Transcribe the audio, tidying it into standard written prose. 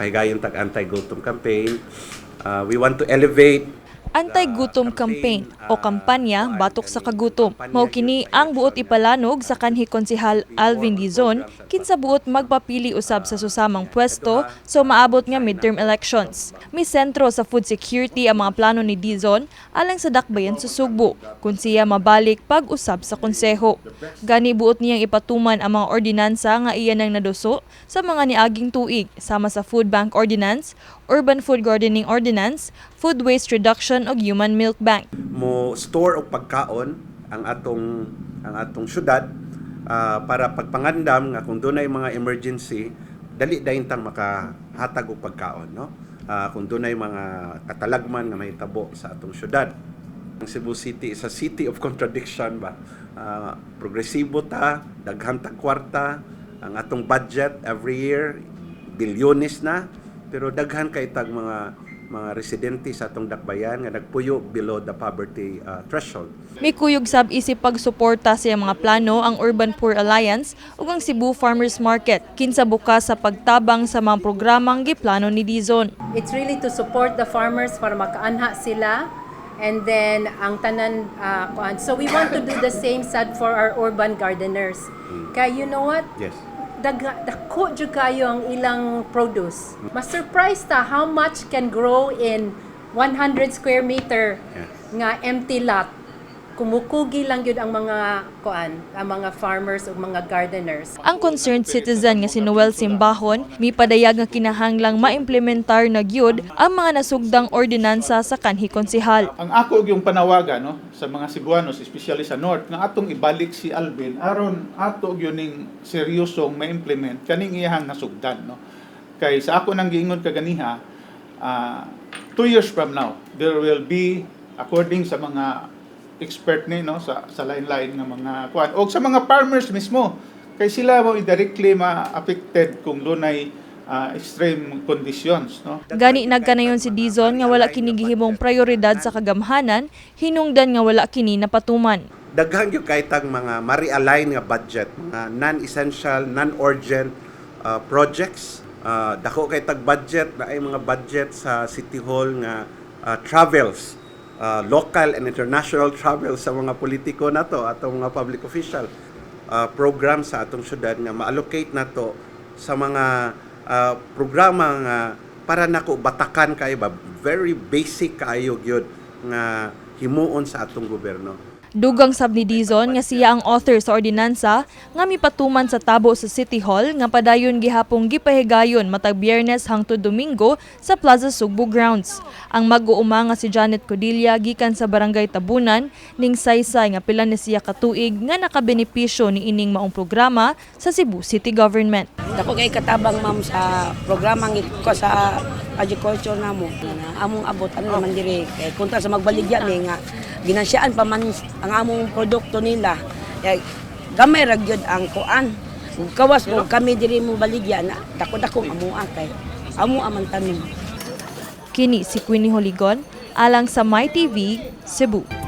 pahigayon tag anti-gutom campaign. We want to elevate Anti-gutom campaign o kampanya batok sa kagutom. Mao kini ang buot ipalanog sa kanhi konsehal Alvin Dizon kinsa buot magpapili usab sa susamang pwesto so maabot nga midterm elections. May sentro sa food security ang mga plano ni Dizon alang sa dakbayan sa Sugbo kung siya mabalik pag-usab sa konseho. Gani buot niyang ipatuman ang mga ordinansa nga iyan ang naduso sa mga niaging tuig sama sa Food Bank Ordinance, Urban Food Gardening Ordinance, Food Waste Reduction o Human Milk Bank. Mo store og pagkaon ang atong syudad para pagpangandam nga kung dunay mga emergency dali dayon tang makahatag og pagkaon, no? Kung dunay mga katalagman nga mahitabo sa atong syudad. Ang Cebu City is a city of contradiction ba. Progresibo ta, daghan ta kwarta, ang atong budget every year bilyones na, pero daghan kay tag mga residente sa atong dakbayan nga nagpuyo below the poverty threshold. May kuyog sab isip pagsuporta sa mga plano ang Urban Poor Alliance ug ang Cebu Farmers Market kinsa bukas sa pagtabang sa mga programang giplano ni Dizon. It's really to support the farmers para makaanha sila, and then ang tanan so we want to do the same sad for our urban gardeners. Kaya you know what? Yes. Dako jud kayo ang ilang produce. Ma-surprise ta how much can grow in 100 square meter nga empty lot. Kumukugi lang yun ang mga farmers o mga gardeners. Ang concerned citizen nga si Noel Simbahon mipadayag nga kinahanglang maimplementar na gyud ang mga nasugdang ordinansa sa kanhi konsehal. Ang ako yung panawagan no sa mga Cebuanos, especially sa North, nga atong ibalik si Alvin aron ato yuning seryosong ma-implement kaning iyang nasugdan no. Kay sa ako nang giingon kaganiha 2 years from now there will be, according sa mga expert ni no sa lain-lain nga mga kuan o sa mga farmers mismo, kay sila mo indirectly ma-affected kung dunay extreme conditions no. Gani nagkanayon si Dizon nga wala kini gihimong prioridad sa kagamhanan, hinungdan nga wala kini napatuman. Daghan gyud kay tag mga ma-realign nga budget, mga non-essential, non-urgent projects. Dako kay tag budget na ay mga budget sa City Hall nga travels, local and international travel sa mga politiko nato atong mga public official, program sa atong syudad nga ma-allocate nato sa mga programa nga para nako batakan kay ba, very basic kaayo gyud nga himuon sa atong gobyerno. Dugang sab ni Dizon nga siya ang author sa ordinansa nga mipatuman sa tabo sa City Hall nga padayon gihapong gipahigayon matag Biyernes hangtod Domingo sa Plaza Sugbo Grounds. Ang mag-uuma nga si Janet Codilla gikan sa Barangay Tabunan ning saysay nga pila ni siya katuig nga nakabenepisyo ni ining maong programa sa Cebu City Government. Dako kay katabang ma'am sa programang ko sa agriculture namo. Among abot ano naman diri kay kontra sa magbaligya mi nga ginansyaan pa man ang among produkto nila. Gamay ra gyud ang kuan. Kawas mo kami diri mo baligya na dako-dako amuha kay amo man tanim. Kini si Queenie Holigon alang sa My TV Cebu.